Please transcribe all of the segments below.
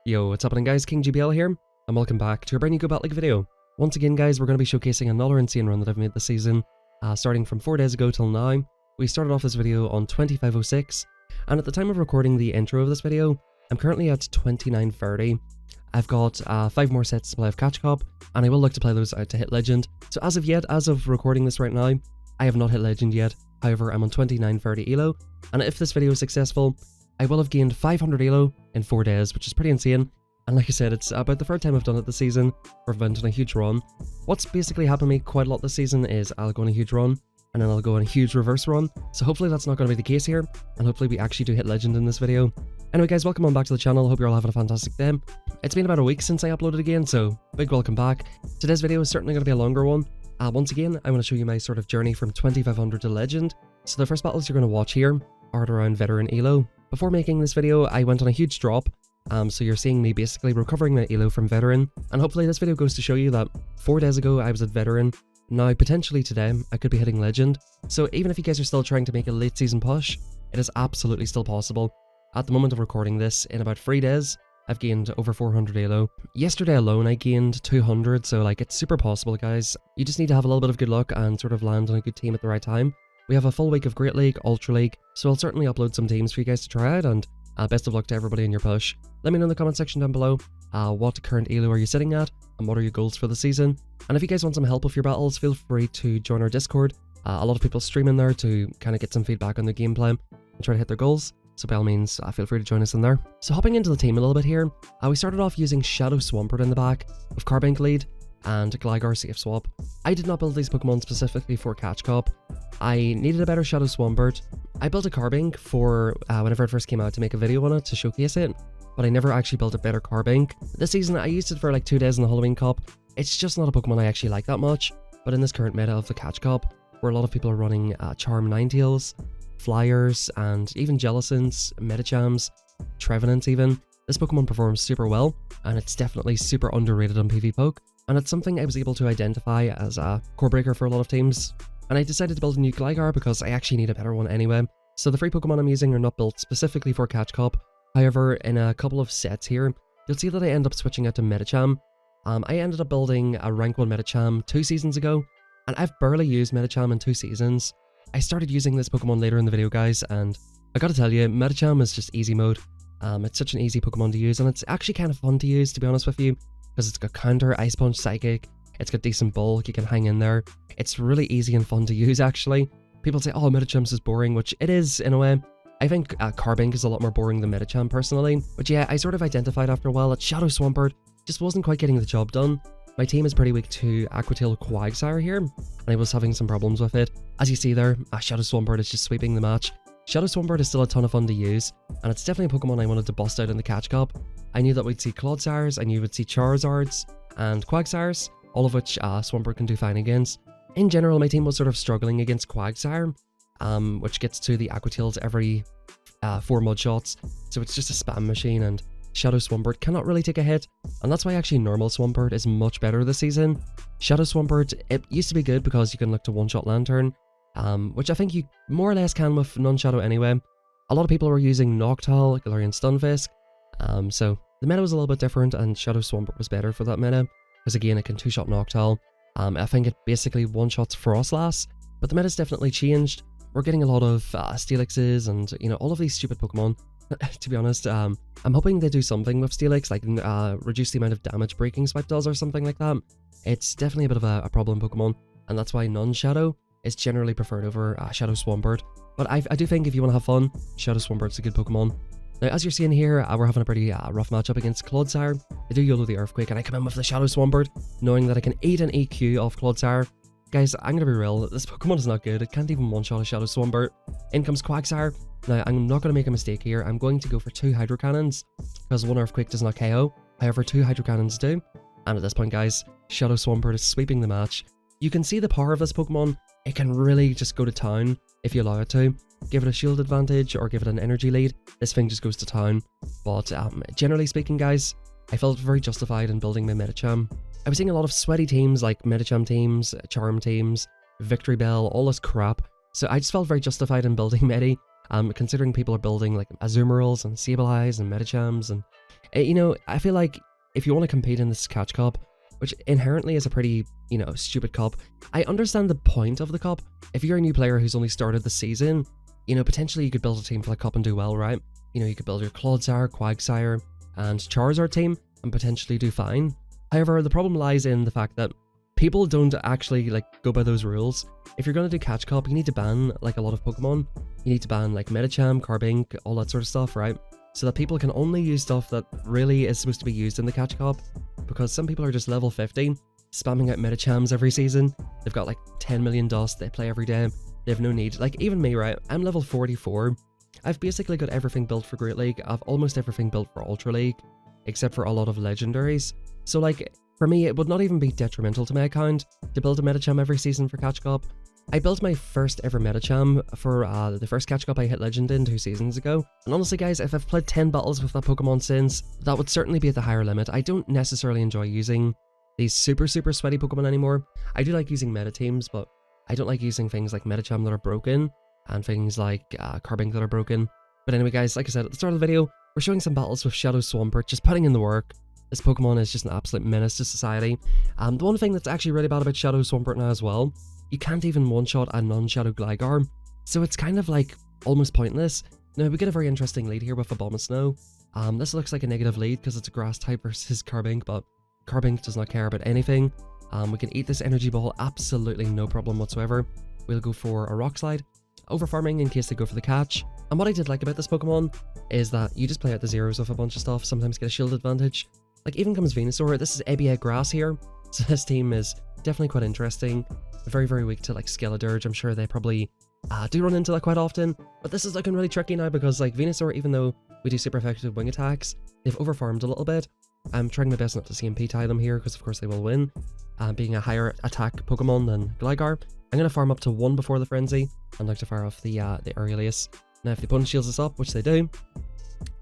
Yo, what's happening guys, KingGBL here, and welcome back to a brand new KingGBL League video. Once again guys, we're going to be showcasing another insane run that I've made this season, starting from 4 days ago till now. We started off this video on 2506, and at the time of recording the intro of this video, I'm currently at 2930. I've got 5 more sets to play of Catch Cop, and I will look to play those out to hit Legend. So as of recording this right now, I have not hit Legend yet. However, I'm on 2930 elo, and if this video is successful, I will have gained 500 elo in 4 days, which is pretty insane. And like I said, it's about the third time I've done it this season, where I've been on a huge run. What's basically happened to me quite a lot this season is I'll go on a huge run, and then I'll go on a huge reverse run. So hopefully that's not going to be the case here, and hopefully we actually do hit Legend in this video. Anyway guys, welcome on back to the channel. Hope you're all having a fantastic day. It's been about a week since I uploaded again, so big welcome back. Today's video is certainly going to be a longer one. Once again, I want to show you my sort of journey from 2500 to Legend. So the first battles you're going to watch here are at around Veteran Elo. Before making this video, I went on a huge drop, so you're seeing me basically recovering my Elo from Veteran, and hopefully this video goes to show you that 4 days ago I was at Veteran. Now potentially today I could be hitting Legend, so even if you guys are still trying to make a late season push, it is absolutely still possible. At the moment of recording this, in about 3 days, I've gained over 400 Elo. Yesterday alone I gained 200, so like it's super possible guys. You just need to have a little bit of good luck and sort of land on a good team at the right time. We have a full week of Great League, Ultra League, so I'll certainly upload some teams for you guys to try out, and best of luck to everybody in your push. Let me know in the comment section down below what current Elo are you sitting at, and what are your goals for the season. And if you guys want some help with your battles, feel free to join our Discord. A lot of people stream in there to kind of get some feedback on their gameplay and try to hit their goals, so by all means feel free to join us in there. So hopping into the team a little bit here, we started off using Shadow Swampert in the back, with Carbink lead, and Gligar safe swap. I did not build these Pokemon specifically for Catch Cop. I needed a better Shadow Swampert. I built a Carbink for whenever it first came out to make a video on it to showcase it, but I never actually built a better Carbink. This season I used it for like 2 days in the Halloween Cup. It's just not a Pokemon I actually like that much, but in this current meta of the Catch Cop, where a lot of people are running Charm Ninetales, Flyers, and even Jellicents, Medichams, Trevenants even, this Pokemon performs super well, and it's definitely super underrated on PvPoke. And it's something I was able to identify as a core breaker for a lot of teams. And I decided to build a new Gligar because I actually need a better one anyway. So the 3 Pokemon I'm using are not built specifically for Catch Cop. However, in a couple of sets here, you'll see that I end up switching out to Medicham. I ended up building a rank 1 Medicham 2 seasons ago, and I've barely used Medicham in 2 seasons. I started using this Pokemon later in the video guys, and I gotta tell you, Medicham is just easy mode. It's such an easy Pokemon to use, and it's actually kind of fun to use, to be honest with you. Because it's got Counter, Ice Punch, Psychic, it's got decent bulk, you can hang in there. It's really easy and fun to use actually. People say, oh, Medicham's is boring, which it is in a way. I think Carbink is a lot more boring than Medicham personally. But yeah, I sort of identified after a while that Shadow Swampert just wasn't quite getting the job done. My team is pretty weak to Aquatail Quagsire here, and I was having some problems with it. As you see there, Shadow Swampert is just sweeping the match. Shadow Swampert is still a ton of fun to use, and it's definitely a Pokemon I wanted to bust out in the Catch Cup. I knew that we'd see Clodsires, I knew we'd see Charizards, and Quagsires, all of which Swampert can do fine against. In general, my team was sort of struggling against Quagsire, which gets to the Aquatails every 4 mud shots, so it's just a spam machine, and Shadow Swampert cannot really take a hit, and that's why actually normal Swampert is much better this season. Shadow Swampert, it used to be good because you can look to one-shot Lantern, which I think you more or less can with non-Shadow anyway. A lot of people were using Noctowl, Galarian Stunfisk, so the meta was a little bit different, and Shadow Swampert was better for that meta, because again it can 2-shot Noctowl. I think it basically one-shots Frostlass, but the meta's definitely changed. We're getting a lot of Steelixes and, you know, all of these stupid Pokemon. To be honest, I'm hoping they do something with Steelix, like reduce the amount of damage Breaking Swipe does or something like that. It's definitely a bit of a problem Pokemon, and that's why non-Shadow is generally preferred over Shadow Swampert. But I do think if you want to have fun, Shadow Swampert's a good Pokemon. Now, as you're seeing here, we're having a pretty rough matchup against Clodsire. I do YOLO the Earthquake, and I come in with the Shadow Swampert, knowing that I can eat an EQ off Clodsire. Guys, I'm gonna be real, this Pokemon is not good. It can't even one-shot a Shadow Swampert. In comes Quagsire. Now, I'm not gonna make a mistake here. I'm going to go for 2 Hydro Cannons, because 1 Earthquake does not KO. However, 2 Hydro Cannons do. And at this point, guys, Shadow Swampert is sweeping the match. You can see the power of this Pokemon. It can really just go to town if you allow it to. Give it a shield advantage or give it an energy lead, this thing just goes to town. But generally speaking guys, I felt very justified in building my Medicham. I was seeing a lot of sweaty teams like Medicham teams, Charm teams, Victory Bell, all this crap. So I just felt very justified in building Medi, considering people are building like Azumarils and Sableyes and Medichams and You know, I feel like if you want to compete in this catch cup, which inherently is a pretty, you know, stupid cup, I understand the point of the cup. If you're a new player who's only started the season, you know, potentially you could build a team for the cup and do well, right? You know, you could build your Clodsire, Quagsire, and Charizard team and potentially do fine. However, the problem lies in the fact that people don't actually like go by those rules. If you're going to do catch cup, you need to ban like a lot of Pokemon. You need to ban like Medicham, Carbink, all that sort of stuff, right? So that people can only use stuff that really is supposed to be used in the catch cup, because some people are just level 50, spamming out Medichams every season. They've got like 10 million dust, they play every day, they have no need. Like even me, right? I'm level 44. I've basically got everything built for Great League. I've almost everything built for Ultra League, except for a lot of legendaries. So like, for me, it would not even be detrimental to my account to build a Medicham every season for catch cup. I built my first ever Medicham for the first catch cup I hit legend in 2 seasons ago. And honestly guys, if I've played 10 battles with that Pokemon since, that would certainly be at the higher limit. I don't necessarily enjoy using these super sweaty Pokemon anymore. I do like using meta teams, but I don't like using things like Medicham that are broken and things like Carbink that are broken. But anyway guys, like I said at the start of the video, we're showing some battles with Shadow Swampert, just putting in the work. This Pokemon is just an absolute menace to society. The one thing that's actually really bad about Shadow Swampert now as well, you can't even one-shot a non-Shadow Gligar, so it's kind of like almost pointless. Now we get a very interesting lead here with Abomasnow. This looks like a negative lead because it's a grass type versus Carbink, but Carbink does not care about anything. We can eat this energy ball, absolutely no problem whatsoever. We'll go for a Rock Slide, over farming in case they go for the catch. And what I did like about this Pokemon is that you just play out the zeros with a bunch of stuff, sometimes get a shield advantage. Like even comes Venusaur, this is Ebiegg Grass here, so this team is definitely quite interesting. Very weak to like Skeledirge. I'm sure they probably do run into that quite often, but this is looking really tricky now because like Venusaur, even though we do super effective wing attacks, they've overfarmed a little bit. I'm trying my best not to CMP tie them here because of course they will win, being a higher attack Pokemon than Gligar. I'm going to farm up to 1 before the Frenzy and like to fire off the Aurelius. Now if the opponent shields us up, which they do,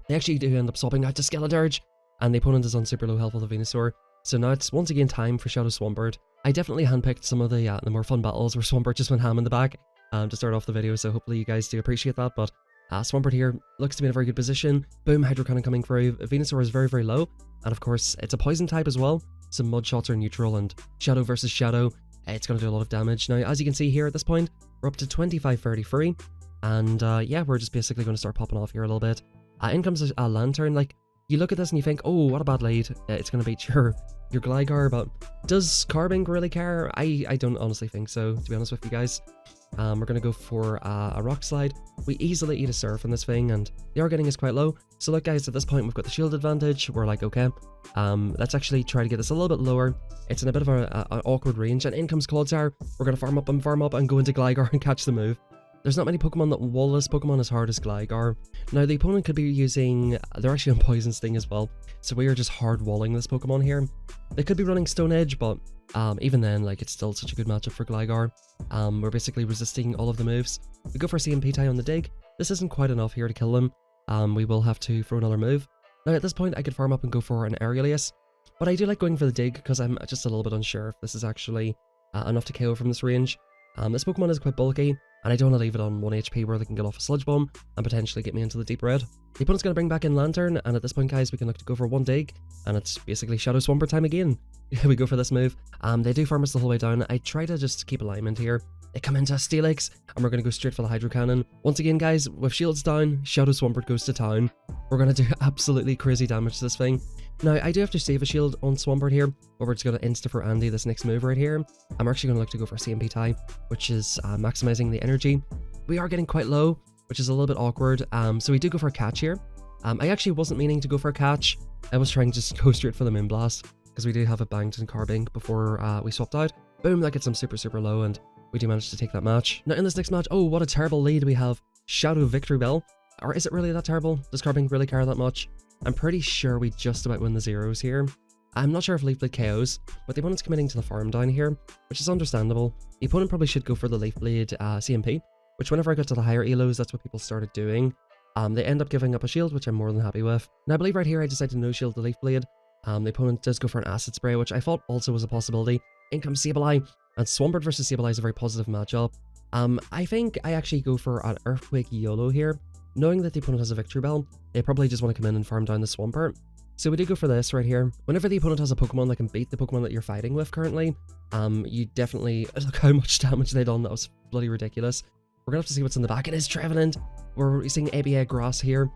they actually do end up swapping out to Skeledirge, and the opponent is on super low health with the Venusaur. So now it's once again time for Shadow Swampert. I definitely handpicked some of the more fun battles where Swampert just went ham in the back to start off the video, so hopefully you guys do appreciate that. But Swampert here looks to be in a very good position. Boom, Hydro Cannon coming through. Venusaur is very low, and of course it's a poison type as well, so Mud Shots are neutral, and Shadow versus Shadow, it's going to do a lot of damage. Now as you can see here at this point, we're up to 2533, and yeah, we're just basically going to start popping off here a little bit. In comes a Lantern. Like, you look at this and you think, oh, what a bad lead, it's going to beat your Gligar, but does Carbink really care? I don't honestly think so, to be honest with you guys. We're going to go for a Rock Slide. We easily eat a Surf in this thing, and the R getting is quite low. So look guys, at this point we've got the shield advantage. We're like, okay, let's actually try to get this a little bit lower. It's in a bit of an awkward range, and in comes Clodsire. We're going to farm up and go into Gligar and catch the move. There's not many Pokemon that wall this Pokemon as hard as Gligar. Now the opponent could be using, they're actually on Poison Sting as well, so we are just hard walling this Pokemon here. They could be running Stone Edge, but even then, like, it's still such a good matchup for Gligar. We're basically resisting all of the moves. We go for CMP tie on the dig. This isn't quite enough here to kill them. We will have to throw another move. Now at this point I could farm up and go for an Aurelius, but I do like going for the dig because I'm just a little bit unsure if this is actually enough to KO from this range. This Pokemon is quite bulky, and I don't want to leave it on 1 HP where they can get off a Sludge Bomb and potentially get me into the deep red. The opponent's going to bring back in Lantern, and at this point guys we can look to go for 1 dig, and it's basically Shadow Swampert time again. We go for this move. They do farm us the whole way down. I try to just keep alignment here. They come into a Steelix, and we're going to go straight for the Hydro Cannon. Once again guys, with shields down, Shadow Swampert goes to town. We're going to do absolutely crazy damage to this thing. Now I do have to save a shield on Swampert here, but we're just going to insta for Andy this next move right here. I'm actually going to look to go for CMP tie, which is maximizing the energy. We are getting quite low, which is a little bit awkward, so we do go for a catch here. I actually wasn't meaning to go for a catch. I was trying to just go straight for the Moonblast, because we do have it banked in Carbink before we swapped out. Boom, that gets him super low, and we do manage to take that match. Now in this next match, oh, what a terrible lead. We have Shadow Victreebel. Or is it really that terrible? Does Carbink really care that much? I'm pretty sure we just about win the zeros here. I'm not sure if Leaf Blade KOs, but the opponent's committing to the farm down here, which is understandable. The opponent probably should go for the Leaf Blade CMP, which whenever I got to the higher elos, that's what people started doing. They end up giving up a shield, which I'm more than happy with. Now I believe right here I decided to no-shield the Leaf Blade. The opponent does go for an Acid Spray, which I thought also was a possibility. In comes Sableye, and Swampert versus Sableye is a very positive matchup. I think I actually go for an Earthquake YOLO here. Knowing that the opponent has a Victreebel, they probably just want to come in and farm down the Swampert. So we do go for this right here. Whenever the opponent has a Pokemon that can beat the Pokemon that you're fighting with currently, you definitely... Look how much damage they done. That was bloody ridiculous. We're gonna have to see what's in the back. It is Trevenant. We're seeing ABA Grass here,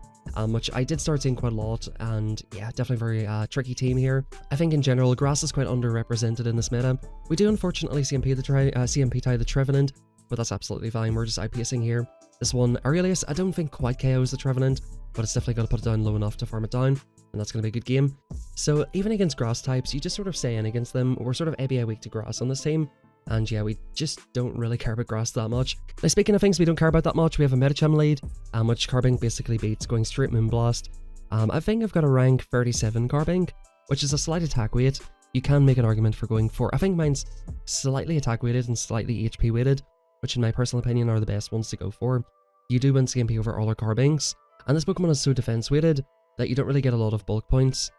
which I did start seeing quite a lot, and yeah, definitely very tricky team here. I think in general, Grass is quite underrepresented in this meta. We do unfortunately CMP tie the Trevenant, but that's absolutely fine. We're just outpacing here. This one, Aurelius, I don't think quite KOs the Trevenant, but it's definitely got to put it down low enough to farm it down, and that's going to be a good game. So even against grass types, you just sort of stay in against them. We're sort of ABA weak to grass on this team, and yeah, we just don't really care about grass that much. Now speaking of things we don't care about that much, we have a Medicham lead, which Carbink basically beats, going straight Moonblast. I think I've got a rank 37 Carbink, which is a slight attack weight. You can make an argument for going for, I think mine's slightly attack weighted and slightly HP weighted, which in my personal opinion are the best ones to go for. You do win CMP over all our Carbinks, and this Pokemon is so defense weighted that you don't really get a lot of bulk points,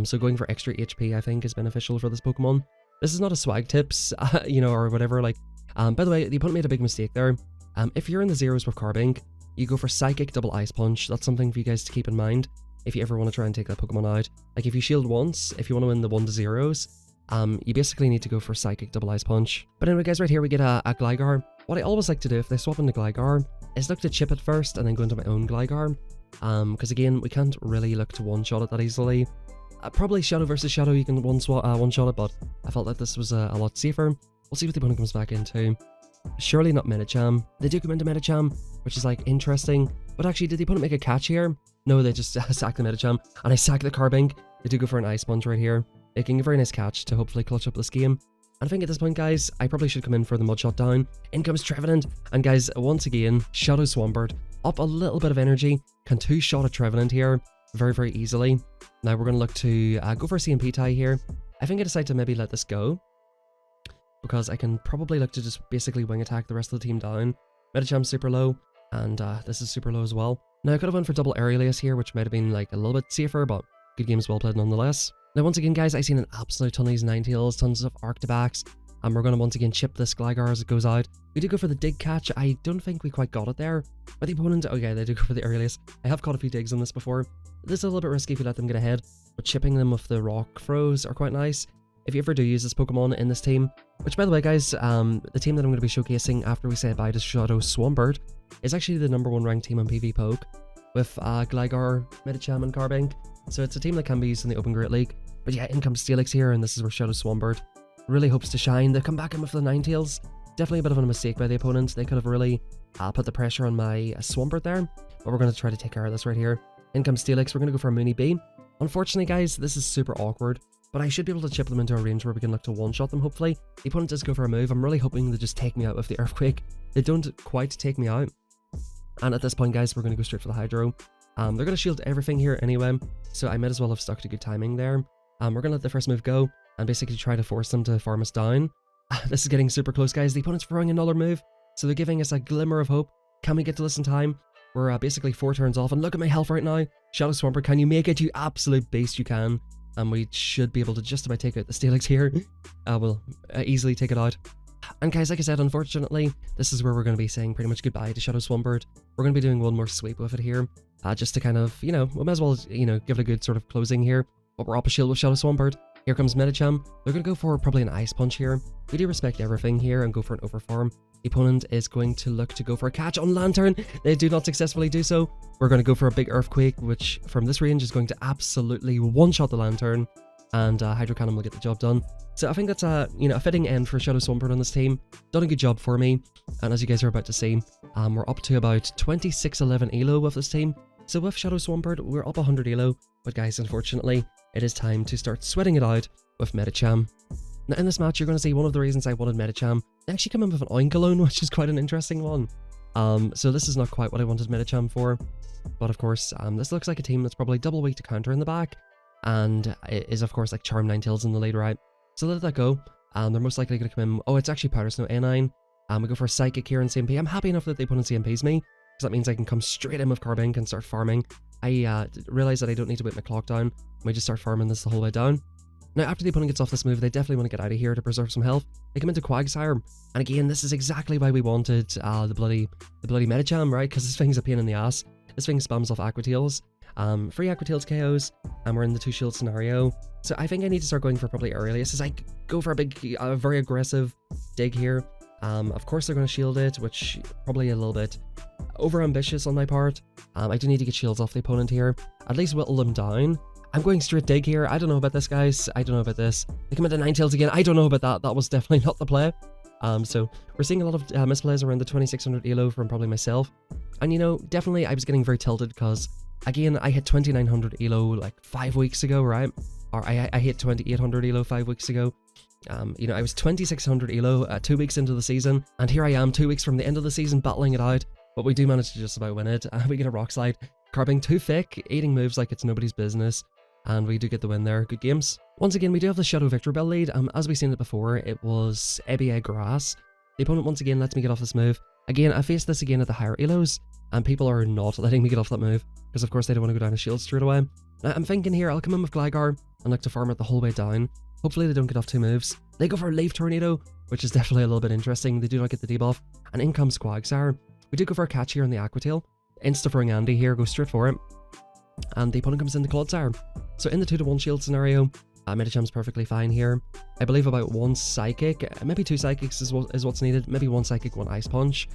so going for extra HP I think is beneficial for this Pokemon. This is not a swag tips, you know, or whatever, like, by the way, the opponent made a big mistake there. If you're in the zeros with Carbink, you go for Psychic double Ice Punch. That's something for you guys to keep in mind if you ever want to try and take that Pokemon out. Like if you shield once, if you want to win the 1-0s, you basically need to go for Psychic double Ice Punch. But anyway guys, right here we get a Gligar. What I always like to do if they swap into Gligar is look to chip it first and then go into my own Gligar. Because again, we can't really look to one-shot it that easily. Probably Shadow versus Shadow, you can one-shot it, but I felt like this was a lot safer. We'll see what the opponent comes back into. Surely not Medicham. They do come into Medicham, which is like interesting. But actually, did the opponent make a catch here? No, they just sacked the Medicham, and I sacked the Carbink. They do go for an Ice Punch right here, making a very nice catch to hopefully clutch up this game. And I think at this point, guys, I probably should come in for the Mudshot down. In comes Trevenant, and guys, once again, Shadow Swampert, up a little bit of energy, can two-shot a Trevenant here very, very easily. Now we're going to look to go for a CMP tie here. I think I decide to maybe let this go, because I can probably look to just basically wing attack the rest of the team down. Medicham's super low, and this is super low as well. Now I could have went for double Aurelius here, which might have been like a little bit safer, but good games well played nonetheless. Now once again guys, I've seen an absolute ton of these Ninetales, tons of Arctibacs, and we're going to once again chip this Gligar as it goes out. We do go for the dig catch. I don't think we quite got it there, but the opponent, okay, they do go for the Aurelius. I have caught a few digs on this before. This is a little bit risky if you let them get ahead, but chipping them with the rock throws are quite nice if you ever do use this Pokemon in this team. Which by the way guys, the team that I'm going to be showcasing after we say bye to Shadow Swampert is actually the #1 ranked team on PV Poke, with Gligar, Medicham and Carbink. So it's a team that can be used in the Open Great League. But yeah, in comes Steelix here, and this is where Shadow Swampert really hopes to shine. They come back in with the Ninetales. Definitely a bit of a mistake by the opponent. They could have really put the pressure on my Swampert there, but we're going to try to take care of this right here. In comes Steelix. We're going to go for a Mooney B. Unfortunately guys, this is super awkward, but I should be able to chip them into a range where we can look to one-shot them hopefully. The opponent does go for a move. I'm really hoping they just take me out with the Earthquake. They don't quite take me out. And at this point guys, we're going to go straight for the Hydro. They're going to shield everything here anyway, so I might as well have stuck to good timing there. We're going to let the first move go and basically try to force them to farm us down. This is getting super close guys. The opponent's throwing another move, so they're giving us a glimmer of hope. Can we get to this in time? We're basically 4 turns off, and look at my health right now. Shadow Swampert, can you make it? You absolute beast, you can. And we should be able to just about take out the Steelix here. We'll easily take it out. And guys, like I said, unfortunately, this is where we're going to be saying pretty much goodbye to Shadow Swampert. We're going to be doing one more sweep with it here, just to kind of, you know, we might as well, you know, give it a good sort of closing here. But we're up a shield with Shadow Swampert. Here comes Medicham. They're going to go for probably an Ice Punch here. We do respect everything here and go for an Overfarm. The opponent is going to look to go for a catch on Lantern. They do not successfully do so. We're going to go for a big Earthquake, which from this range is going to absolutely one-shot the Lantern, and Hydro Cannon will get the job done. So I think that's a, you know, a fitting end for Shadow Swampert on this team. Done a good job for me, and as you guys are about to see, we're up to about 2611 elo with this team. So with Shadow Swampert, we're up 100 elo, but guys, unfortunately, it is time to start sweating it out with Medicham. Now in this match, you're going to see one of the reasons I wanted Medicham. They actually come in with an Oinkologne, which is quite an interesting one. So this is not quite what I wanted Medicham for, but of course, this looks like a team that's probably double weak to counter in the back, and it is of course like Charm Ninetales in the lead, right? So let that go. They're most likely going to come in. Oh, it's actually Powder Snow A9. We go for a Psychic here in CMP. I'm happy enough that the opponent CMPs me, because that means I can come straight in with Carbink and start farming. I realize that I don't need to wait my clock down. I might just start farming this the whole way down. Now, after the opponent gets off this move, they definitely want to get out of here to preserve some health. They come into Quagsire, and again, this is exactly why we wanted the bloody Medicham, right? Because this thing's a pain in the ass. This thing spams off Aqua Tails, 3 Aqua Tails KOs, and we're in the 2 shield scenario. So I think I need to start going for probably Aurelius as I go for a big, very aggressive dig here. Of course they're going to shield it, which probably a little bit over ambitious on my part. I do need to get shields off the opponent here, at least whittle them down. I'm going straight dig here. I don't know about this, guys. I don't know about this. They come into 9 tails again. I don't know about that. That was definitely not the play. So we're seeing a lot of misplays around the 2600 elo from probably myself. And you know, definitely I was getting very tilted because, again, I hit 2900 elo like 5 weeks ago, right? Or I hit 2800 elo 5 weeks ago. You know, I was 2600 elo 2 weeks into the season, and here I am 2 weeks from the end of the season battling it out, but we do manage to just about win it. We get a rock slide, Carbing too thick, eating moves like it's nobody's business, and we do get the win there. Good games. Once again, we do have the Shadow Victor Bell lead. As we've seen it before, it was ABA Grass. The opponent once again lets me get off this move. Again, I faced this again at the higher elos, and people are not letting me get off that move, because of course they don't want to go down a shield straight away. Now, I'm thinking here, I'll come in with Gligar and look to farm it the whole way down. Hopefully they don't get off 2 moves. They go for a Leaf Tornado, which is definitely a little bit interesting. They do not get the debuff, and in comes Quagsire. We do go for a catch here on the Aqua Tail. Insta-throwing Andy here, go straight for it. And the opponent comes in the Clodsire. So in the 2-to-1 shield scenario, Medicham's perfectly fine here. I believe about 1 Psychic, maybe 2 Psychics is what's needed. Maybe 1 Psychic, 1 Ice Punch,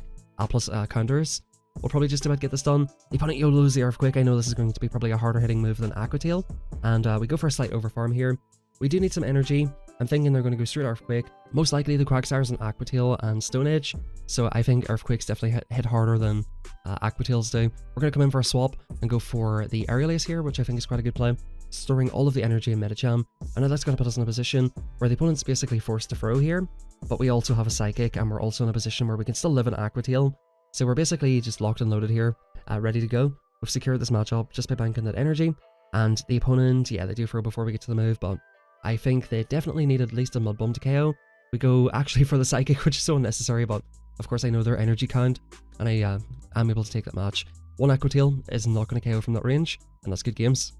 plus counters. We'll probably just about get this done. The opponent YOLOs the Earthquake. I know this is going to be probably a harder hitting move than Aqua Tail. And we go for a slight overfarm here. We do need some energy. I'm thinking they're going to go straight Earthquake. Most likely the Quagsires and Aqua Tail and Stone Edge. So I think Earthquakes definitely hit harder than Aqua Tails do. We're going to come in for a swap and go for the Aurelius here, which I think is quite a good play. Storing all of the energy in Medicham. And now that's going to put us in a position where the opponent's basically forced to throw here. But we also have a Psychic, and we're also in a position where we can still live in Aqua Tail. So we're basically just locked and loaded here, ready to go. We've secured this matchup just by banking that energy. And the opponent, yeah, they do throw before we get to the move, but I think they definitely need at least a Mud Bomb to KO. We go actually for the Psychic, which is so unnecessary, but of course I know their energy count, and I am able to take that match. 1 Aqua Tail is not going to KO from that range, and that's good games.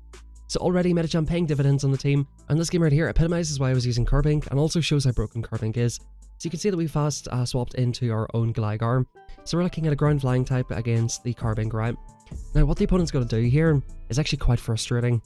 So already Medicham paying dividends on the team, and this game right here epitomizes why I was using Carbink, and also shows how broken Carbink is. So you can see that we fast swapped into our own Gligar. So we're looking at a ground flying type against the Carbink, right? Now what the opponent's going to do here is actually quite frustrating.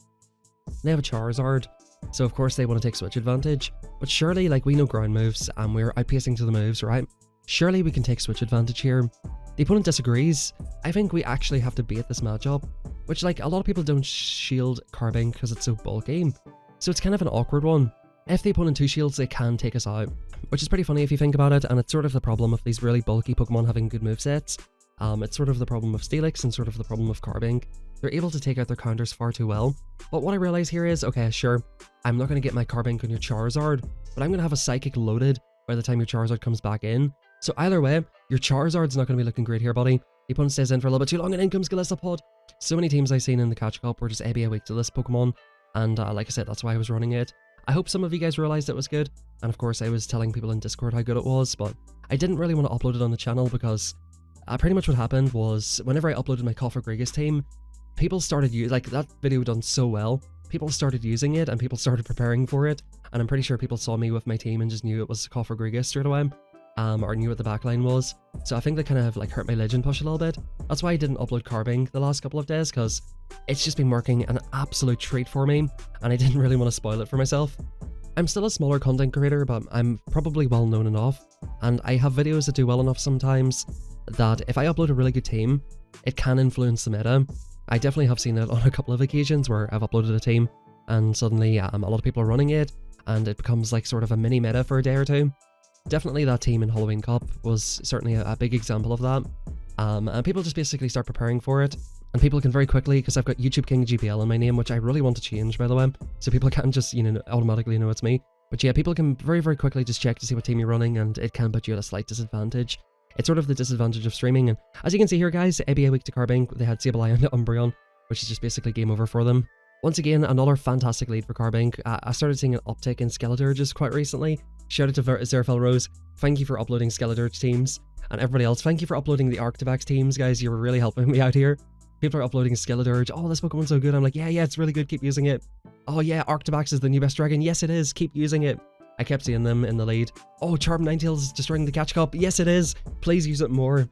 They have a Charizard, so of course they want to take switch advantage. But surely, like, we know ground moves and we're outpacing to the moves, right? Surely we can take switch advantage here. The opponent disagrees. I think we actually have to bait this matchup, which, like, a lot of people don't shield Carbink because it's so bulky. So it's kind of an awkward one. If the opponent 2 shields, they can take us out, which is pretty funny if you think about it, and it's sort of the problem of these really bulky Pokemon having good movesets. It's sort of the problem of Steelix and sort of the problem of Carbink. They're able to take out their counters far too well. But what I realize here is, okay, sure, I'm not going to get my Carbink on your Charizard, but I'm going to have a Psychic loaded by the time your Charizard comes back in. So either way, your Charizard's not going to be looking great here, buddy. The opponent stays in for a little bit too long, and in comes Galissapod. So many teams I've seen in the Catch Cup were just ABA weak to this Pokemon, and like I said, that's why I was running it. I hope some of you guys realized it was good, and of course I was telling people in Discord how good it was, but I didn't really want to upload it on the channel because pretty much what happened was whenever I uploaded my Cofagrigus team, people started like that video done so well, people started using it and people started preparing for it, and I'm pretty sure people saw me with my team and just knew it was Cofagrigus straight away, or knew what the backline was. So I think that kind of like hurt my legend push a little bit. That's why I didn't upload Carbink the last couple of days, because it's just been working an absolute treat for me, and I didn't really want to spoil it for myself. I'm still a smaller content creator, but I'm probably well known enough, and I have videos that do well enough sometimes that if I upload a really good team, it can influence the meta. I definitely have seen it on a couple of occasions where I've uploaded a team and suddenly a lot of people are running it and it becomes like sort of a mini meta for a day or two. Definitely that team in Halloween Cup was certainly a big example of that. And people just basically start preparing for it, and people can very quickly, because I've got YouTube KingGBL in my name, which I really want to change, by the way, so people can't just, you know, automatically know it's me. But yeah, people can very, very quickly just check to see what team you're running, and it can put you at a slight disadvantage. It's sort of the disadvantage of streaming, and as you can see here, guys, ABA weak to Carbink, they had Sableye and Umbreon, which is just basically game over for them. Once again, another fantastic lead for Carbink. I started seeing an uptick in Skeleturges quite recently. Shout out to Zerfel Rose, thank you for uploading Skeleturge teams, and everybody else, thank you for uploading the Arctivax teams, guys, you were really helping me out here. People are uploading Skeleturge, oh, this Pokemon's so good, I'm like, yeah, it's really good, keep using it. Oh yeah, Arctivax is the new best dragon, yes it is, keep using it. I kept seeing them in the lead. Oh, Charm Ninetales is destroying the Catch Cup, yes it is, please use it more.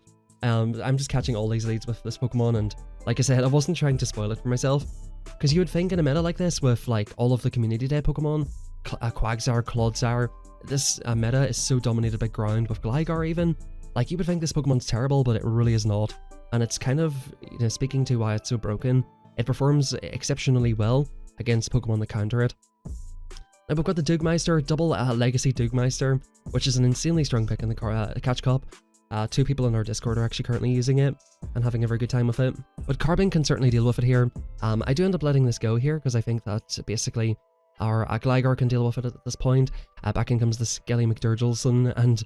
I'm just catching all these leads with this Pokemon, and like I said, I wasn't trying to spoil it for myself, because you would think in a meta like this with like all of the community day Pokemon, Quagsire, Clodsire, this meta is so dominated by ground with Gligar even, like you would think this Pokemon's terrible, but it really is not. And it's kind of, you know, speaking to why it's so broken, it performs exceptionally well against Pokemon that counter it. Now we've got the Dugmeister, double Legacy Dugmeister, which is an insanely strong pick in the Catch Cup. 2 people on our Discord are actually currently using it and having a very good time with it. But Carbink can certainly deal with it here. I do end up letting this go here because I think that basically our Gligar can deal with it at this point. Back in comes the Skelly McDurgelson, and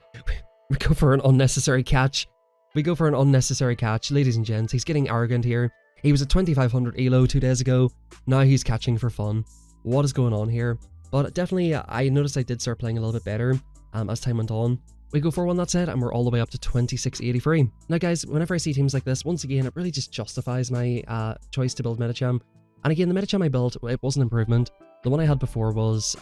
we go for an unnecessary catch. Ladies and gents. He's getting arrogant here. He was at 2500 elo 2 days ago. Now he's catching for fun. What is going on here? But definitely, I noticed I did start playing a little bit better as time went on. We go for one, that's it, and we're all the way up to 2683. Now guys, whenever I see teams like this, once again, it really just justifies my choice to build Medicham. And again, the Medicham I built, it was an improvement. The one I had before was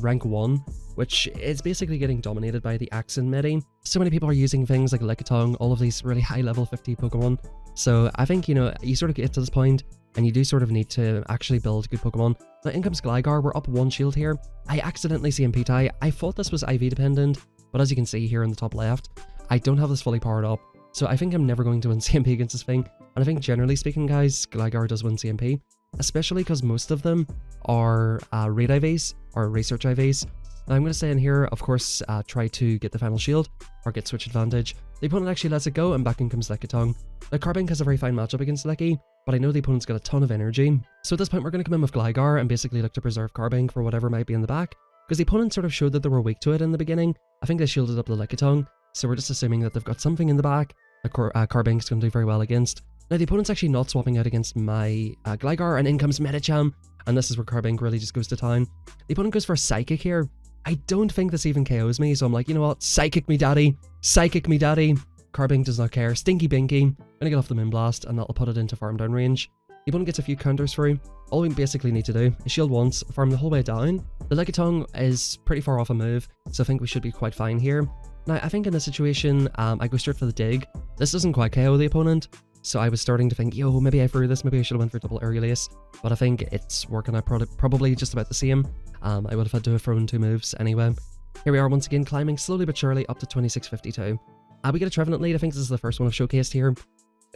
rank 1, which is basically getting dominated by the Axon Medi. So many people are using things like Lickitung, all of these really high level 50 Pokemon. So I think, you know, you sort of get to this point, and you do sort of need to actually build good Pokemon. Now in comes Gligar, we're up 1 shield here. I accidentally CMP tie. I thought this was IV dependent, but as you can see here in the top left, I don't have this fully powered up. So I think I'm never going to win CMP against this thing. And I think generally speaking guys, Gligar does win CMP, especially because most of them are raid IVs or research IVs. Now I'm going to say in here, of course, try to get the final shield or get switch advantage. The opponent actually lets it go, and back in comes Lickitung. Now Carbink has a very fine matchup against Licky, but I know the opponent's got a ton of energy. So at this point we're going to come in with Gligar and basically look to preserve Carbink for whatever might be in the back, because the opponent sort of showed that they were weak to it in the beginning. I think they shielded up the Lickitung, so we're just assuming that they've got something in the back that Carbink's going to do very well against. Now the opponent's actually not swapping out against my Gligar, and in comes Medicham, and this is where Carbink really just goes to town. The opponent goes for a Psychic here. I don't think this even KOs me, so I'm like, you know what, Psychic me daddy, Psychic me daddy. Carbink does not care. Stinky Binky, gonna get off the Moonblast, and that'll put it into farm down range. The opponent gets a few counters through. All we basically need to do is shield once, farm the whole way down. The Lickitung is pretty far off a move, so I think we should be quite fine here. Now I think in this situation, I go straight for the dig. This doesn't quite KO the opponent, so I was starting to think, yo, maybe I threw this, maybe I should have went for double Aerial Ace, but I think it's working out probably just about the same. I would have had to have thrown 2 moves anyway. Here we are once again, climbing slowly but surely up to 2652. We get a Trevenant lead. I think this is the first one I've showcased here.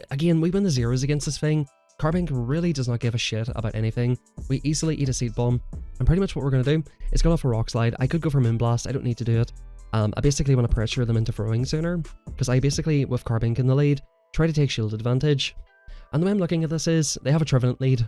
Again, we win the zeros against this thing. Carbink really does not give a shit about anything. We easily eat a Seed Bomb, and pretty much what we're going to do is go off a Rock Slide. I could go for Moonblast, I don't need to do it. I basically want to pressure them into throwing sooner, because I basically, with Carbink in the lead, try to take shield advantage. And the way I'm looking at this is, they have a Trevenant lead.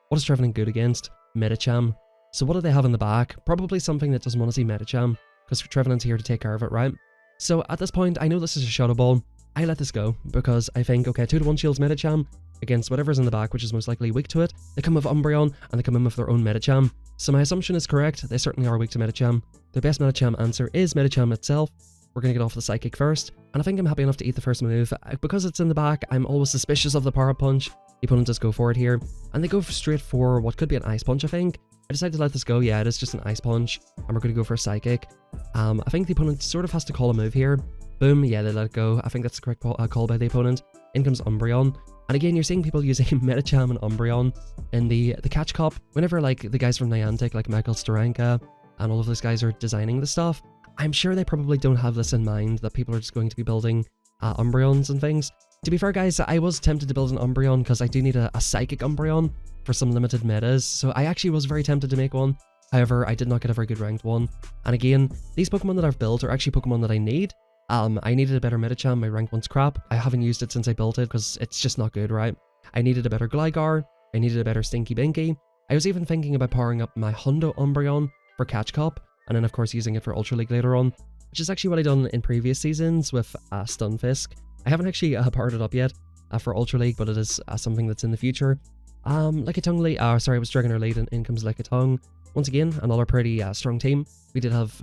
What is Trevenant good against? Medicham. So what do they have in the back? Probably something that doesn't want to see Medicham, because Trevenant's here to take care of it, right? So at this point, I know this is a Shadow Ball. I let this go, because I think, okay, 2-1 shields Medicham against whatever's in the back, which is most likely weak to it. They come with Umbreon, and they come in with their own Medicham. So my assumption is correct, they certainly are weak to Medicham. The best Medicham answer is Medicham itself. We're going to get off the Psychic first, and I think I'm happy enough to eat the first move. Because it's in the back, I'm always suspicious of the Power Punch. The opponent does go for it here, and they go straight for what could be an Ice Punch, I think. I decided to let this go. Yeah, it is just an Ice Punch, and we're going to go for a Psychic. I think the opponent sort of has to call a move here. Boom, yeah, they let it go. I think that's the correct call by the opponent. In comes Umbreon. And again, you're seeing people using Medicham and Umbreon in the Catch Cup. Whenever like the guys from Niantic, like Michael Starenka, and all of those guys are designing the stuff, I'm sure they probably don't have this in mind, that people are just going to be building Umbreons and things. To be fair guys, I was tempted to build an Umbreon because I do need a Psychic Umbreon for some limited metas, so I actually was very tempted to make one. However, I did not get a very good ranked one. And again, these Pokemon that I've built are actually Pokemon that I need. I needed a better Medicham, my rank 1's crap. I haven't used it since I built it because it's just not good, right? I needed a better Gligar, I needed a better Stinky Binky. I was even thinking about powering up my Hundo Umbreon for Catch Cup, and then of course using it for Ultra League later on, which is actually what I done in previous seasons with Stunfisk. I haven't actually powered it up yet for Ultra League, but it is something that's in the future. Lickitung lead, sorry, it was Dragonair lead, and in comes Lickitung. Once again, another pretty strong team. We did have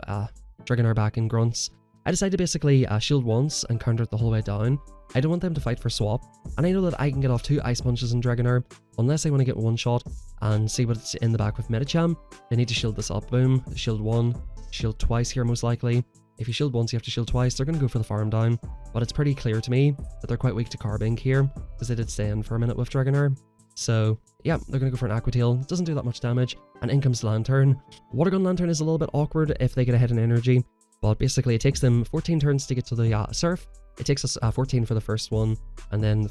Dragonair back in Grunts. I decided to basically shield once and counter it the whole way down. I don't want them to fight for swap, and I know that I can get off 2 Ice Punches in Dragonair, unless I want to get one shot and see what's in the back with Medicham. They need to shield this up, boom, shield 1, shield twice here most likely. If you shield once, you have to shield twice. They're going to go for the farm down, but it's pretty clear to me that they're quite weak to Carbink here, because they did stay in for a minute with Dragonair. So yeah, they're going to go for an Aqua Tail. Doesn't do that much damage, and in comes Lantern. Water Gun Lantern is a little bit awkward if they get ahead in energy, but basically it takes them 14 turns to get to the Surf. It takes us 14 for the first one, and then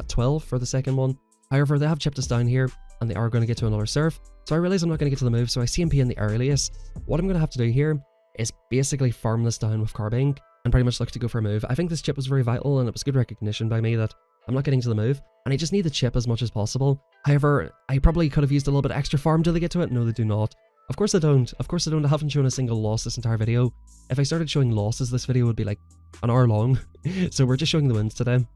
12 for the second one. However, they have chipped us down here, and they are going to get to another Surf. So I realize I'm not going to get to the move, so I CMP in the earliest. What I'm going to have to do here is basically farm this down with Carbink, and pretty much look to go for a move. I think this chip was very vital, and it was good recognition by me that I'm not getting to the move, and I just need the chip as much as possible. However, I probably could have used a little bit extra farm till they get to it. No, they do not. Of course I don't. Of course I don't. I haven't shown a single loss this entire video. If I started showing losses, this video would be like an hour long. So we're just showing the wins today.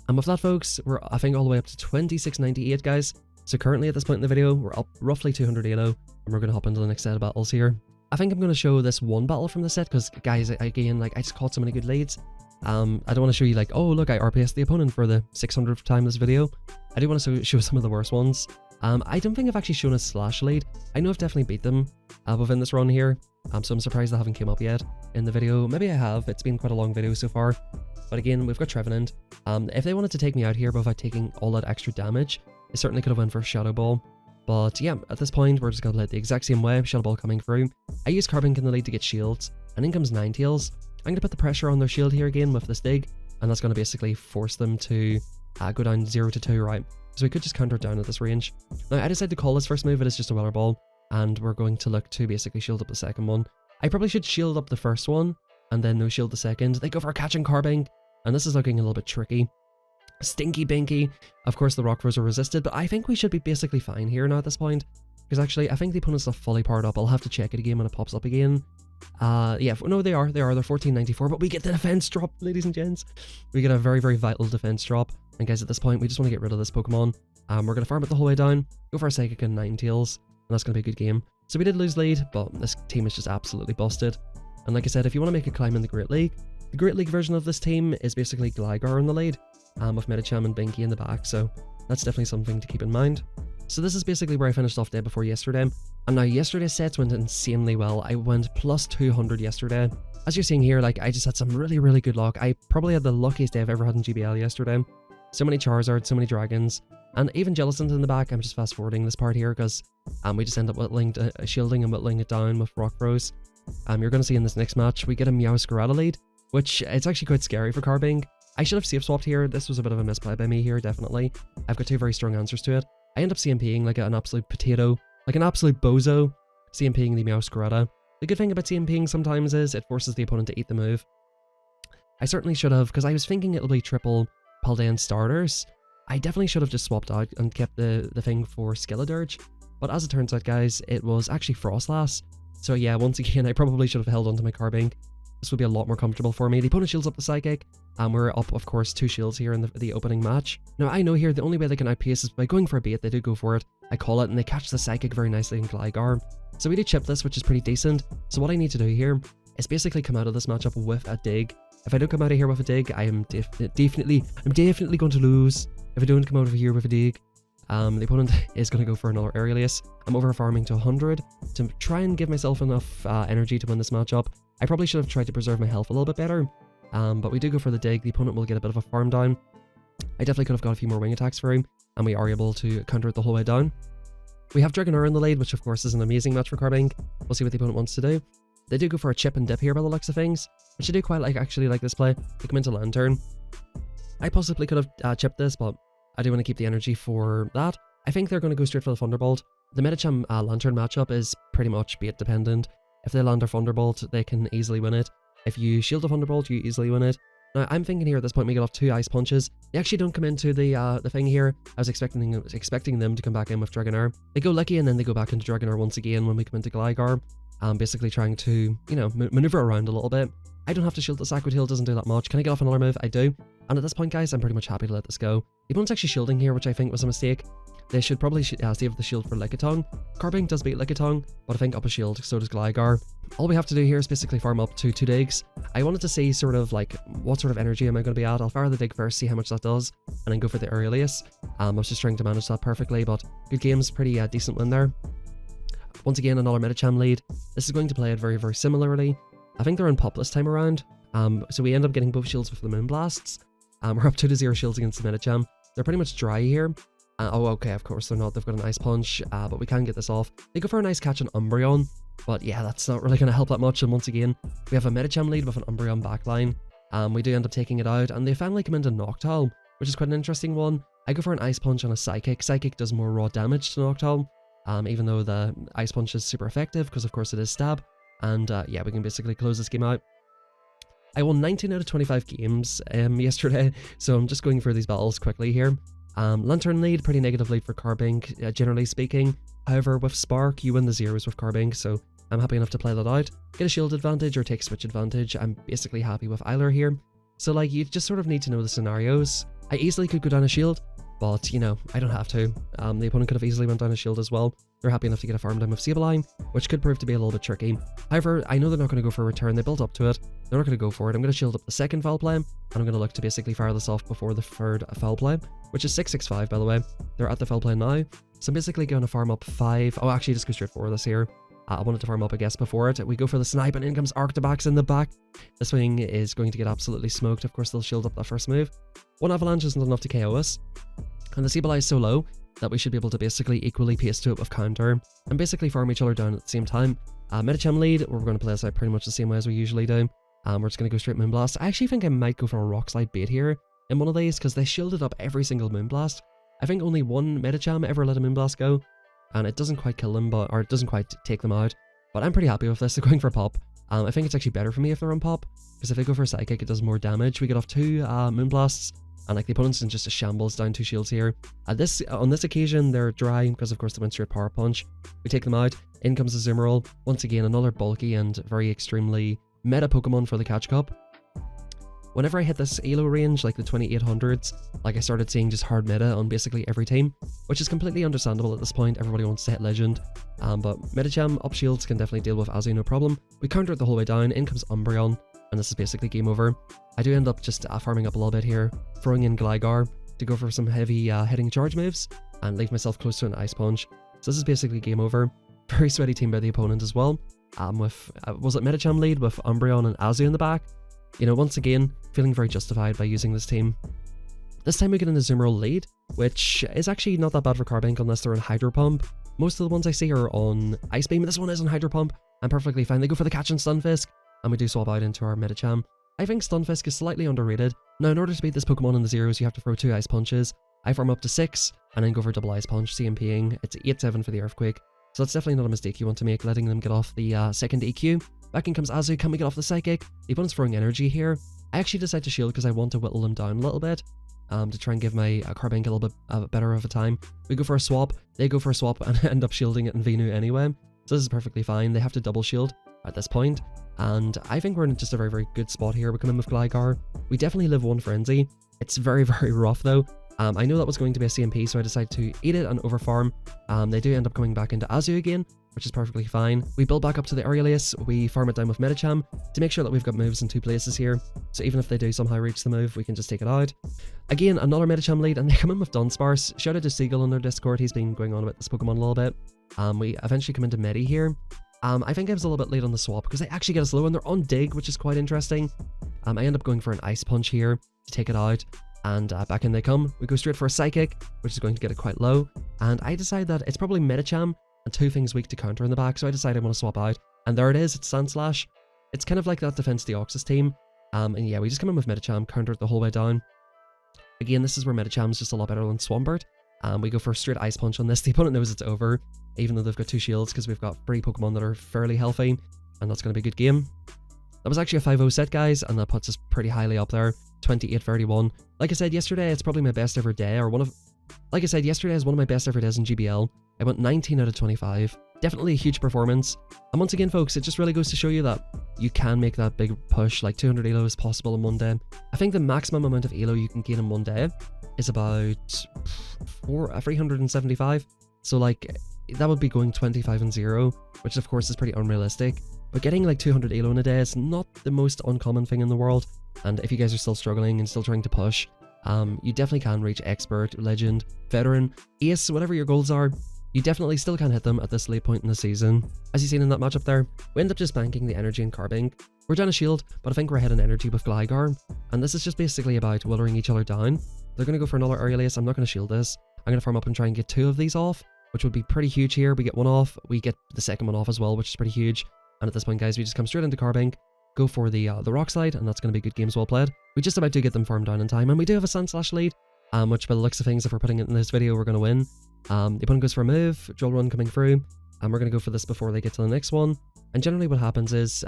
And with that, folks, we're I think all the way up to 2698, guys. So currently at this point in the video, we're up roughly 200 elo, and we're going to hop into the next set of battles here. I think I'm going to show this one battle from the set, because guys, again, like, I just caught so many good leads. I don't want to show you like, oh look, I RPS'd the opponent for the 600th time this video. I do want to show some of the worst ones. I don't think I've actually shown a Slash lead. I know I've definitely beat them within this run here, so I'm surprised they haven't came up yet in the video. Maybe I have. It's been quite a long video so far. But again, we've got Trevenant. If they wanted to take me out here without taking all that extra damage, they certainly could have went for Shadow Ball. But yeah, at this point, we're just going to play it the exact same way. Shadow Ball coming through. I use Carbink in the lead to get shields, and in comes Ninetales. I'm going to put the pressure on their shield here again with this dig, and that's going to basically force them to go down 0 to 2, right? So we could just counter it down at this range. Now, I decided to call this first move. It is just a Weather Ball, and we're going to look to basically shield up the second one. I probably should shield up the first one, and then no shield the second. They go for catching Carbink, and this is looking a little bit tricky. Stinky Binky. Of course, the Rock Throws are resisted, but I think we should be basically fine here now at this point. Because actually, I think the opponent's not fully powered up. I'll have to check it again when it pops up again. Yeah, no, they are. They're 1494, but we get the defense drop, ladies and gents. We get a very, very vital defense drop. And guys, at this point, we just want to get rid of this Pokemon. We're going to farm it the whole way down, go for a Psychic and Ninetales, and that's going to be a good game. So we did lose lead, but this team is just absolutely busted. And like I said, if you want to make a climb in the Great League, the Great League version of this team is basically Gligar in the lead, with Medicham and Binky in the back, so that's definitely something to keep in mind. So this is basically where I finished off day before yesterday, and now yesterday's sets went insanely well. I went plus 200 yesterday. As you're seeing here, like, I just had some really, really good luck. I probably had the luckiest day I've ever had in GBL yesterday. So many Charizards, so many Dragons, and even Jellicent in the back. I'm just fast forwarding this part here because we just end up whittling, shielding and whittling it down with Rock Throws. You're going to see in this next match, we get a Meowscarada lead, which it's actually quite scary for Carbink. I should have safe swapped here. This was a bit of a misplay by me here, definitely. I've got two very strong answers to it. I end up CMPing like an absolute potato, like an absolute bozo, CMPing the Meowscarada. The good thing about CMPing sometimes is it forces the opponent to eat the move. I certainly should have, because I was thinking it'll be triple Paldean starters. I definitely should have just swapped out and kept the thing for Skeledirge. But as it turns out, guys, it was actually Frostlass. So yeah, once again, I probably should have held onto my Carbink. This would be a lot more comfortable for me. The opponent shields up the Psychic, and we're up, of course, 2 shields here in the opening match. Now, I know here the only way they can outpace is by going for a bait. They do go for it. I call it, and they catch the Psychic very nicely in Gligar. So we do chip this, which is pretty decent. So what I need to do here is basically come out of this matchup with a dig. If I don't come out of here with a dig, I am definitely going to lose. If I don't come out of here with a dig, the opponent is going to go for another Aerialius. I'm over farming to 100 to try and give myself enough energy to win this matchup. I probably should have tried to preserve my health a little bit better, but we do go for the dig. The opponent will get a bit of a farm down. I definitely could have got a few more wing attacks for him, and we are able to counter it the whole way down. We have Dragonair in the lead, which of course is an amazing match for Carbink. We'll see what the opponent wants to do. They do go for a chip and dip here by the looks of things, which I do quite like, actually like this play. They come into Lantern. I possibly could have chipped this, but I do want to keep the energy for that. I think they're going to go straight for the Thunderbolt. The Medicham Lantern matchup is pretty much bait dependent. If they land a Thunderbolt, they can easily win it. If you shield a Thunderbolt, you easily win it. Now, I'm thinking here at this point we get off 2 Ice Punches. They actually don't come into the thing here. I was expecting them to come back in with Dragonair. They go Licky and then they go back into Dragonair once again when we come into Gligar. Basically trying to, you know, maneuver around a little bit. I don't have to shield this Aqua Tail, doesn't do that much. Can I get off another move? I do. And at this point, guys, I'm pretty much happy to let this go. The opponent's actually shielding here, which I think was a mistake. They should probably save the shield for Lickitung. Carbink does beat Lickitung, but I think up a shield, so does Gligar. All we have to do here is basically farm up to 2 digs. I wanted to see sort of like, what sort of energy am I going to be at? I'll fire the dig first, see how much that does, and then go for the Aerialius. I was just trying to manage that perfectly, but good games, pretty decent win there. Once again, another Medicham lead. This is going to play it very, very similarly. I think they're on pop this time around. So we end up getting both shields with the Moonblasts. We're up 2-0 shields against the Medicham. They're pretty much dry here. Oh, okay, of course they're not. They've got an Ice Punch, but we can get this off. They go for a nice catch on Umbreon, but yeah, that's not really going to help that much. And once again, we have a Medicham lead with an Umbreon backline. We do end up taking it out, and they finally come into Noctowl, which is quite an interesting one. I go for an Ice Punch and a Psychic. Psychic does more raw damage to Noctowl, even though the Ice Punch is super effective, because of course it is stab. And yeah, we can basically close this game out. I won 19 out of 25 games yesterday, so I'm just going through these battles quickly here. Lantern lead, pretty negative lead for Carbink, generally speaking. However, with Spark, you win the zeros with Carbink, so I'm happy enough to play that out. Get a shield advantage or take switch advantage. I'm basically happy with Eiler here. So like, you just sort of need to know the scenarios. I easily could go down a shield, but you know, I don't have to. The opponent could have easily went down a shield as well. They're happy enough to get a farm down with Sableye, which could prove to be a little bit tricky. However, I know they're not going to go for a return. They built up to it. They're not going to go for it. I'm going to shield up the second foul play, and I'm going to look to basically fire this off before the third foul play, which is 665 by the way. They're at the foul play now, so I'm basically going to farm up 5. Oh, actually, just go straight for this here. I wanted to farm up, I guess, before it. We go for the snipe, and in comes Arctobax in the back. This wing is going to get absolutely smoked. Of course, they'll shield up that first move. One avalanche isn't enough to KO us, and the Sableye is so low that we should be able to basically equally pace to it with counter and basically farm each other down at the same time. Medicham lead, we're going to play this out pretty much the same way as we usually do. We're just going to go straight Moonblast. I actually think I might go for a Rock Slide bait here in one of these, because they shielded up every single Moonblast. I think only one Medicham ever let a Moonblast go, and it doesn't quite kill them, or it doesn't quite take them out. But I'm pretty happy with this. They're going for pop. I think it's actually better for me if they're on pop, because if they go for a Psychic, it does more damage. We get off 2 Moonblasts, and like the opponent's in just a shambles, down 2 shields here. On this occasion, they're dry, because of course they went straight Power Punch. We take them out. In comes the Zoomerl. Once again, another bulky and very extremely meta Pokemon for the Catch Cup. Whenever I hit this ELO range, like the 2800s, like I started seeing just hard meta on basically every team, which is completely understandable at this point. Everybody wants to hit Legend, but Medicham up shields can definitely deal with Azu, no problem. We counter it the whole way down. In comes Umbreon, and this is basically game over. I do end up just farming up a little bit here, throwing in Gligar to go for some heavy hitting charge moves, and leave myself close to an Ice Punch. So this is basically game over. Very sweaty team by the opponent as well. Was it Medicham lead with Umbreon and Azu in the back? You know, once again, feeling very justified by using this team. This time we get in the Zoomerl lead, which is actually not that bad for Carbink unless they're on Hydro Pump. Most of the ones I see are on Ice Beam, but this one is on Hydro Pump. I'm perfectly fine. They go for the catch and Stunfisk, and we do swap out into our Medicham. I think Stunfisk is slightly underrated. Now, in order to beat this Pokemon in the zeros, you have to throw 2 Ice Punches. I farm up to 6, and then go for double Ice Punch, CMPing. It's 8-7 for the Earthquake, so that's definitely not a mistake you want to make, letting them get off the second EQ. Back in comes Azu. Can we get off the Psychic? The opponent's throwing energy here. I actually decide to shield because I want to whittle them down a little bit, to try and give my Carbink a little bit better of a time. We go for a swap. They go for a swap and end up shielding it in Venu anyway. So this is perfectly fine. They have to double shield at this point, and I think we're in just a very, very good spot here. We come in with Gligar. We definitely live 1 Frenzy. It's very, very rough though. I know that was going to be a CMP, so I decided to eat it and overfarm. They do end up coming back into Azu again, which is perfectly fine. We build back up to the Aerialius, we farm it down with Medicham to make sure that we've got moves in 2 places here, so even if they do somehow reach the move, we can just take it out. Again, another Medicham lead, and they come in with Dunsparce. Shout out to Seagull on their Discord, he's been going on about this Pokemon a little bit. We eventually come into Medi here. I think I was a little bit late on the swap, because they actually get us low, and they're on Dig, which is quite interesting. I end up going for an Ice Punch here to take it out. And back in they come. We go straight for a Psychic, which is going to get it quite low. And I decide that it's probably Medicham and 2 things weak to counter in the back, so I decide I want to swap out. And there it is, it's Sandslash. It's kind of like that Defense Deoxys team. And yeah, we just come in with Medicham, counter it the whole way down. Again, this is where Medicham's just a lot better than Swampert. We go for a straight Ice Punch on this. The opponent knows it's over, even though they've got 2 shields, because we've got 3 Pokemon that are fairly healthy, and that's going to be a good game. That was actually a 5-0 set, guys, and that puts us pretty highly up there. 28-31. Like I said yesterday, it's probably my best ever day, like I said yesterday is one of my best ever days in GBL. I went 19 out of 25. Definitely a huge performance. And once again, folks, it just really goes to show you that you can make that big push. Like 200 ELO is possible in one day. I think the maximum amount of ELO you can gain in one day is about 375. So like, that would be going 25-0, which of course is pretty unrealistic. But getting like 200 ELO in a day is not the most uncommon thing in the world. And if you guys are still struggling and still trying to push, you definitely can reach Expert, Legend, Veteran, Ace, whatever your goals are. You definitely still can hit them at this late point in the season. As you've seen in that matchup there, we end up just banking the energy in Carbink. We're down a shield, but I think we're ahead in energy with Gligar, and this is just basically about withering each other down. They're going to go for another Aurelius. I'm not going to shield this. I'm going to farm up and try and get 2 of these off, which would be pretty huge here. We get 1 off, we get the second one off as well, which is pretty huge. And at this point, guys, we just come straight into Carbink, go for the Rock Slide, and that's going to be good games well played. We just about do get them farmed down in time, and we do have a Sandslash lead, which by the looks of things, if we're putting it in this video, we're going to win. The opponent goes for a move, Drill Run coming through, and we're going to go for this before they get to the next one. And generally what happens is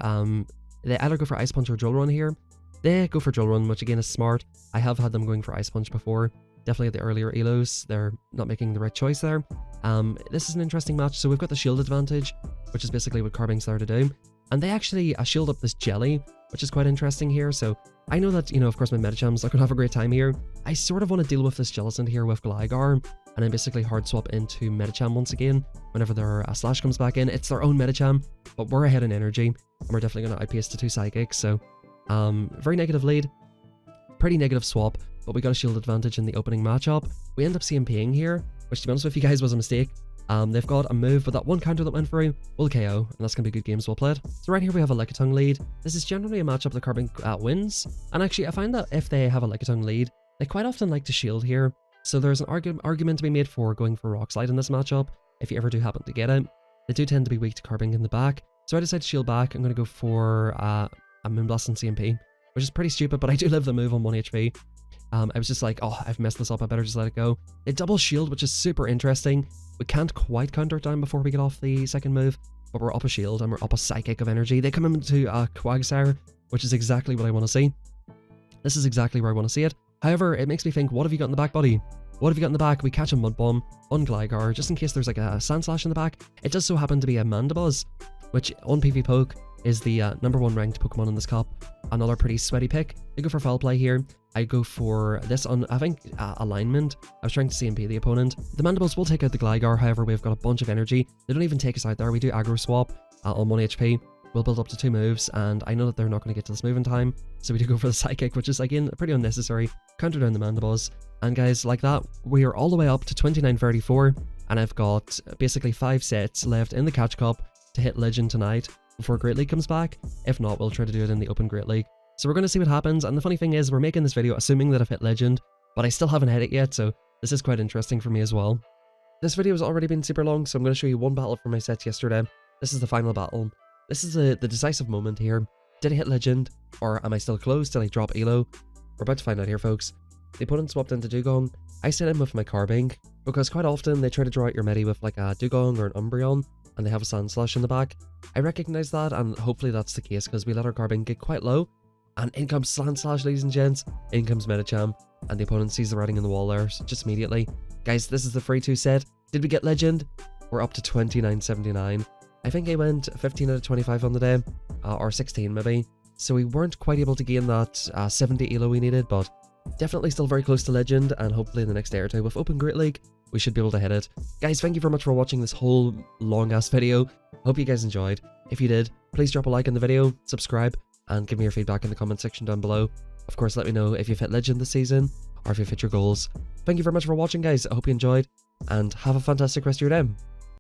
they either go for Ice Punch or Drill Run here. They go for Drill Run, which again is smart. I have had them going for Ice Punch before. Definitely at the earlier elos, they're not making the right choice there. This is an interesting match. So we've got the shield advantage, which is basically what Carbink's there to do. And they actually shield up this Jelly, which is quite interesting here. So I know that, of course, my Medicham's not going to have a great time here. I sort of want to deal with this Jellicent here with Gligar, and then basically hard swap into Medicham once again. Whenever their Slash comes back in, it's their own Medicham, but we're ahead in energy, and we're definitely going to outpace the 2 Psychics. So very negative lead, pretty negative swap, but we got a shield advantage in the opening matchup. We end up CMPing here, which to be honest with you guys was a mistake. They've got a move, but that one counter that went through will KO, and that's going to be good games well played. So right here we have a Lickitung lead. This is generally a matchup that Carbink wins, and actually I find that if they have a Lickitung lead, they quite often like to shield here. So there's an argument to be made for going for Rock Slide in this matchup, if you ever do happen to get it. They do tend to be weak to Carbink in the back, so I decided to shield back. I'm going to go for a Moonblast and CMP, which is pretty stupid, but I do live the move on 1 HP. I was just like, oh, I've messed this up, I better just let it go. They double shield, which is super interesting. We can't quite counter it down before we get off the second move, but we're up a shield and we're up a Psychic of energy. They come into a Quagsire, which is exactly what I want to see. This is exactly where I want to see it. However, it makes me think, what have you got in the back, buddy? What have you got in the back? We catch a Mud Bomb on Gligar, just in case there's like a Sandslash in the back. It does so happen to be a Mandibuzz, which on PvPoke is the #1 ranked Pokemon in this cup. Another pretty sweaty pick. They go for Foul Play here. I go for this on, I think, alignment. I was trying to CMP the opponent. The Mandibuzz will take out the Gligar, however, we've got a bunch of energy. They don't even take us out there. We do aggro swap on 1 HP. We'll build up to 2 moves, and I know that they're not going to get to this move in time, so we do go for the Psychic, which is, again, pretty unnecessary. Counter down the Mandibuzz. And guys, like that, we are all the way up to 29-34, and I've got basically 5 sets left in the Catch Cup to hit Legend tonight before Great League comes back. If not, we'll try to do it in the Open Great League. So we're going to see what happens, and the funny thing is, we're making this video assuming that I've hit Legend, but I still haven't hit it yet, so this is quite interesting for me as well. This video has already been super long, so I'm going to show you one battle from my sets yesterday. This is the final battle. This is the decisive moment here. Did I hit Legend, or am I still close? Did I drop Elo? We're about to find out here, folks. The opponent swapped into Dugong. I set in with my Carbink, because quite often they try to draw out your Medi with like a Dugong or an Umbreon, and they have a Sandslash in the back. I recognize that, and hopefully that's the case, because we let our Carbink get quite low. And in comes Sandslash, ladies and gents. In comes Medicham, and the opponent sees the writing on the wall there, so just immediately. Guys, this is the 3-2 set. Did we get Legend? We're up to 29-79. I think I went 15 out of 25 on the day, or 16 maybe. So we weren't quite elo to gain that 70 elo we needed, but definitely still very close to Legend, and hopefully in the next day or two with Open Great League, we should be able to hit it. Guys, thank you very much for watching this whole long-ass video. Hope you guys enjoyed. If you did, please drop a like on the video, subscribe, and give me your feedback in the comment section down below. Of course, let me know if you've hit Legend this season, or if you've hit your goals. Thank you very much for watching, guys. I hope you enjoyed, and have a fantastic rest of your day.